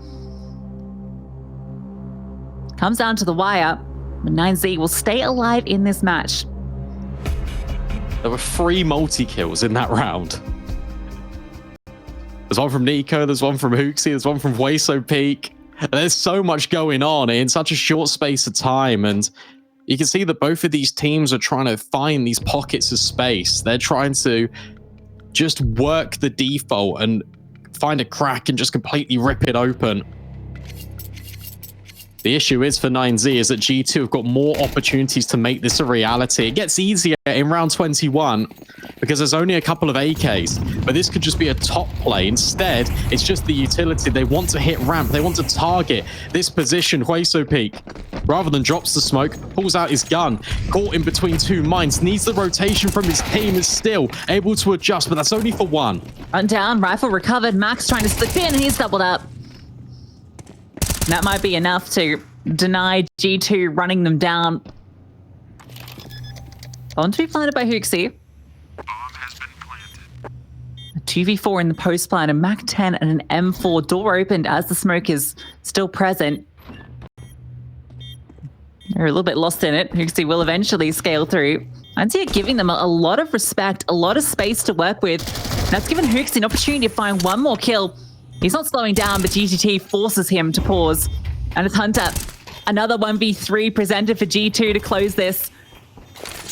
Comes down to the wire, but 9Z will stay alive in this match. There were 3 multi-kills in that round. There's one from NiKo, there's one from HooXi, there's one from Wayso Peak. There's so much going on in such a short space of time, and you can see that both of these teams are trying to find these pockets of space. They're trying to just work the default and find a crack and just completely rip it open. The issue is for 9Z is that G2 have got more opportunities to make this a reality. It gets easier in round 21 because there's only a couple of AKs, but this could just be a top play. Instead, it's just the utility. They want to hit ramp. They want to target this position. HooXi peek, rather than drops the smoke, pulls out his gun, caught in between two mines, needs the rotation from his team, is still able to adjust, but that's only for one. Run down, rifle recovered. Max trying to slip in, and he's doubled up. That might be enough to deny G2 running them down. On to be planted by HooXi. Bomb has been planted. A 2v4 in the post plant, a Mac 10 and an M4. Door opened as the smoke is still present. They're a little bit lost in it. HooXi will eventually scale through. I'd say giving them a lot of respect, a lot of space to work with. That's given HooXi an opportunity to find one more kill. He's not slowing down, but GTT forces him to pause. And it's Hunter. Another 1v3 presented for G2 to close this.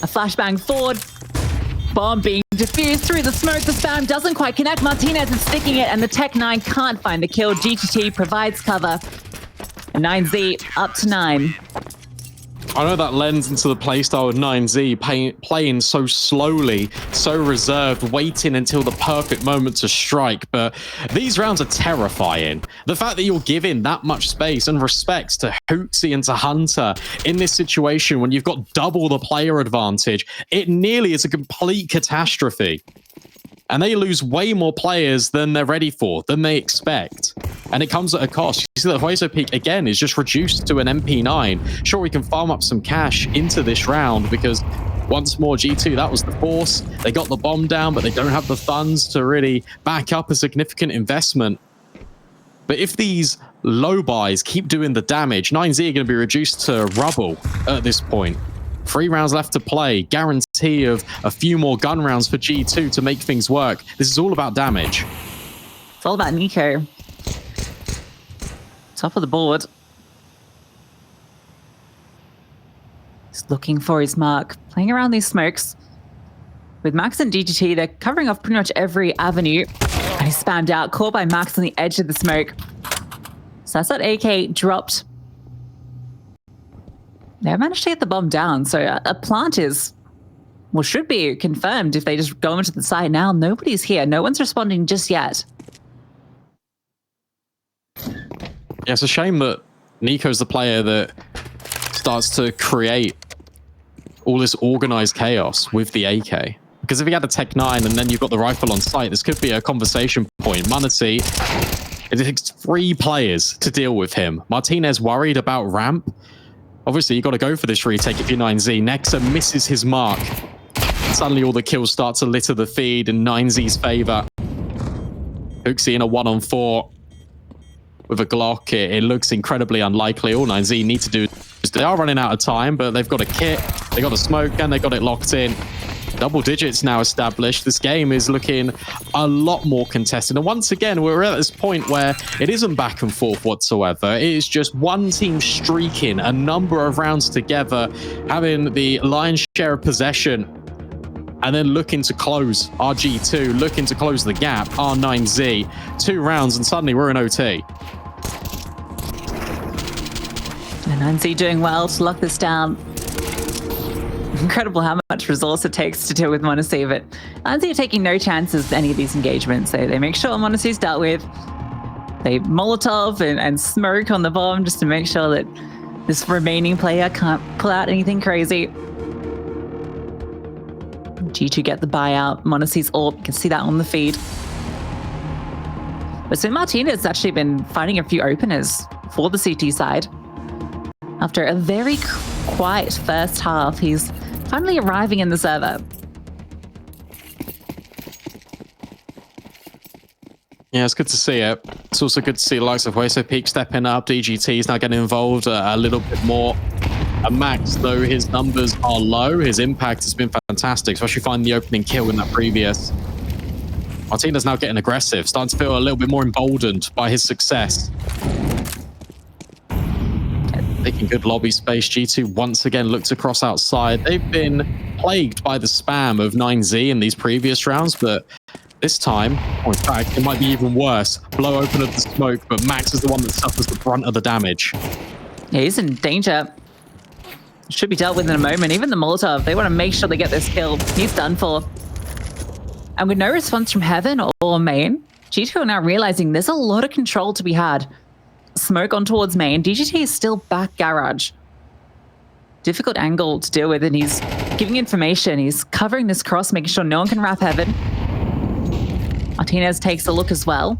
A flashbang forward. Bomb being diffused through the smoke. The spam doesn't quite connect. Martinez is sticking it, and the Tech 9 can't find the kill. GTT provides cover. And 9Z up to 9. I know that lends into the playstyle of 9Z, playing so slowly, so reserved, waiting until the perfect moment to strike, but these rounds are terrifying. The fact that you're giving that much space and respect to HooXi and to Hunter in this situation when you've got double the player advantage, it nearly is a complete catastrophe. And they lose way more players than they're ready for, than they expect. And it comes at a cost. You see that HooXi peak, again, is just reduced to an MP9. Sure, we can farm up some cash into this round because once more, G2, that was the force. They got the bomb down, but they don't have the funds to really back up a significant investment. But if these low buys keep doing the damage, 9Z are going to be reduced to rubble at this point. 3 rounds left to play. Guarantee of a few more gun rounds for G2 to make things work. This is all about damage. It's all about NiKo. Top of the board. He's looking for his mark. Playing around these smokes. With Max and GTT, they're covering off pretty much every avenue. And he's spammed out, caught by Max on the edge of the smoke. So that's that AK dropped. They managed to get the bomb down, so a plant is, well, should be confirmed if they just go into the site now. Nobody's here. No one's responding just yet. Yeah, it's a shame that NiKo's the player that starts to create all this organized chaos with the AK. Because if he had a Tech 9 and then you've got the rifle on site, this could be a conversation point. Manatee, it takes 3 players to deal with him. Martinez worried about ramp. Obviously, you got to go for this retake if you're 9Z. Nexa misses his mark. Suddenly, all the kills start to litter the feed in 9Z's favor. HooXi in a 1-on-4 with a Glock. It looks incredibly unlikely. All 9Z need to do is they are running out of time, but they've got a kit, they got a smoke, and they got it locked in. Double digits now established. This game is looking a lot more contested. And once again, we're at this point where it isn't back and forth whatsoever. It is just one team streaking a number of rounds together, having the lion's share of possession, and then looking to close RG2, looking to close the gap, R9Z. 2 rounds, and suddenly we're in OT. And 9Z doing well to lock this down. Incredible how much resource it takes to deal with Monacy, but Anzi are taking no chances with any of these engagements. They make sure Monacy's dealt with. They Molotov and smoke on the bomb just to make sure that this remaining player can't pull out anything crazy. G2 get the buyout. Monacy's AWP, you can see that on the feed. But so Martinez has actually been finding a few openers for the CT side. After a very quiet first half, he's finally arriving in the server. Yeah, it's good to see it. It's also good to see the likes of HooXi peak stepping up. DGT is now getting involved a little bit more. And Max, though his numbers are low, his impact has been fantastic, especially finding the opening kill in that previous. Martinez now getting aggressive, starting to feel a little bit more emboldened by his success. Taking good lobby space. G2 once again looks across outside. They've been plagued by the spam of 9Z in these previous rounds, but this time, in fact, it might be even worse. Blow open of the smoke, but Max is the one that suffers the brunt of the damage. Yeah, he's in danger. Should be dealt with in a moment. Even the Molotov, they want to make sure they get this kill. He's done for. And with no response from Heaven or Main, G2 are now realizing there's a lot of control to be had. Smoke on towards Main. DGT is still back garage. Difficult angle to deal with, and he's giving information. He's covering this cross, making sure no one can wrap Heaven. Martinez takes a look as well.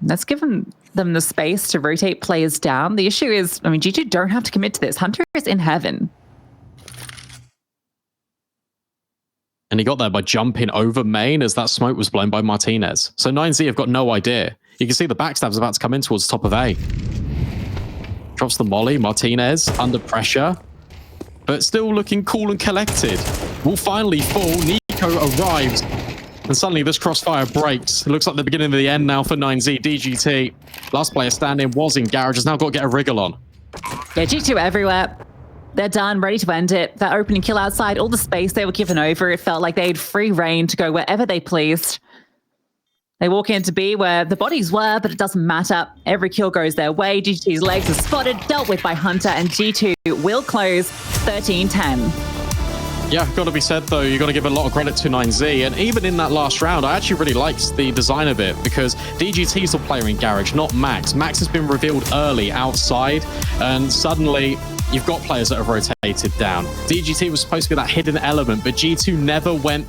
That's given them the space to rotate players down. The issue is, I mean, G2 don't have to commit to this. Hunter is in Heaven. And he got there by jumping over Main as that smoke was blown by Martinez. So 9Z have got no idea. You can see the backstab's about to come in towards the top of A. Drops the molly. Martinez under pressure, but still looking cool and collected. Will finally fall. NiKo arrives. And suddenly this crossfire breaks. It looks like the beginning of the end now for 9Z. DGT, last player standing, was in garage, has now got to get a wriggle on. Yeah, G2 everywhere. They're done, ready to end it. That opening kill outside, all the space they were given over, it felt like they had free reign to go wherever they pleased. They walk into B where the bodies were, but it doesn't matter. Every kill goes their way. DGT's legs are spotted, dealt with by Hunter, and G2 will close 13-10. Yeah, got to be said though, you got to give a lot of credit to 9Z, and even in that last round, I actually really liked the design of it because DGT's the player in garage, not Max. Max has been revealed early outside, and suddenly you've got players that have rotated down. DGT was supposed to be that hidden element, but G2 never went that